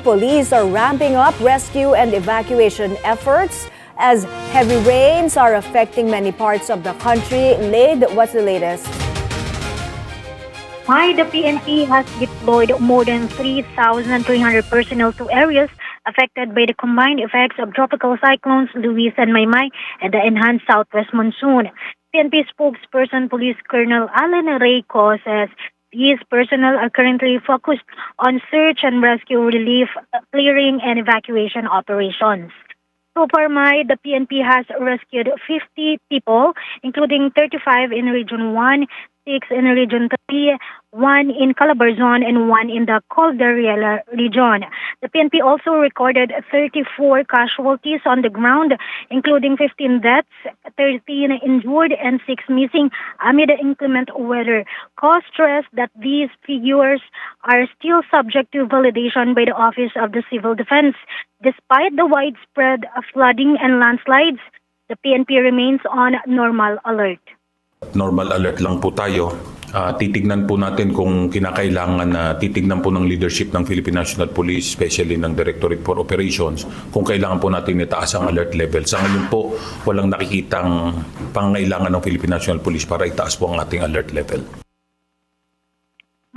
Police are ramping up rescue and evacuation efforts as heavy rains are affecting many parts of the country. Lade, what's the latest? The PNP has deployed more than 3,300 personnel to areas affected by the combined effects of tropical cyclones Luis and Maymay and the enhanced southwest monsoon. PNP spokesperson Police Colonel Alan Reyco says these personnel are currently focused on search and rescue relief, clearing, and evacuation operations. So far, the PNP has rescued 50 people, including 35 in Region 1, 6 in Region 3, 1 in Calabarzon, and 1 in the Calderilla region. The PNP also recorded 34 casualties on the ground, including 15 deaths, 13 injured, and 6 missing amid the inclement weather. Cause stress that these figures are still subject to validation by the Office of the Civil Defense. Despite the widespread flooding and landslides, the PNP remains on normal alert. Normal alert lang po tayo. Titignan po natin kung kinakailangan na titignan po ng leadership ng Philippine National Police, especially ng Directorate for Operations, kung kailangan po natin itaas ang alert level. Sa ngayon po, walang nakikitang pangangailangan ng Philippine National Police para itaas po ang ating alert level.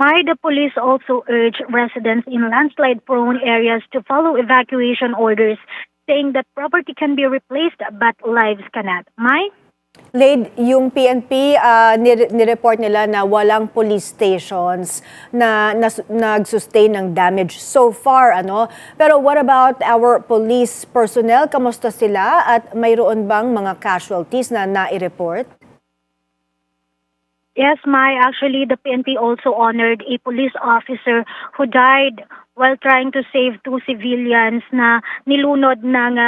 The police also urge residents in landslide-prone areas to follow evacuation orders, saying that property can be replaced but lives cannot. Lade, yung PNP, nireport nila na walang police stations na nag-sustain ng damage so far. Pero what about our police personnel? Kamusta sila at mayroon bang mga casualties na nai-report? Yes, actually, the PNP also honored a police officer who died while trying to save 2 civilians na nilunod ng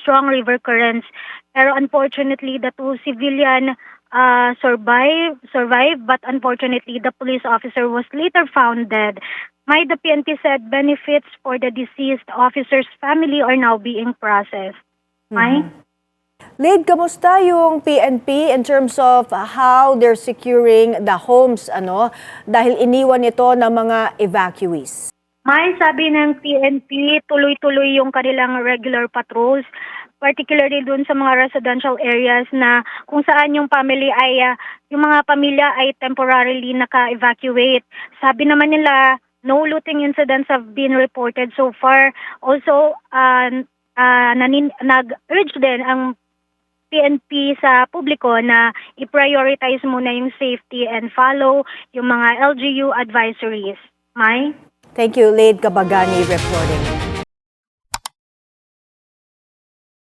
strong river currents. Pero unfortunately, the 2 civilian survived, but unfortunately, the police officer was later found dead. The PNP said benefits for the deceased officer's family are now being processed. Lade, kamusta yung PNP in terms of how they're securing the homes dahil iniwan ito ng mga evacuees? Sabi ng PNP, tuloy-tuloy yung kanilang regular patrols, particularly dun sa mga residential areas na kung saan yung yung mga pamilya ay temporarily naka-evacuate. Sabi naman nila, no looting incidents have been reported so far. Also, nag-urge din ang PNP sa publiko na i-prioritize muna yung safety and follow yung mga LGU advisories. Thank you, Lade Gabagani reporting.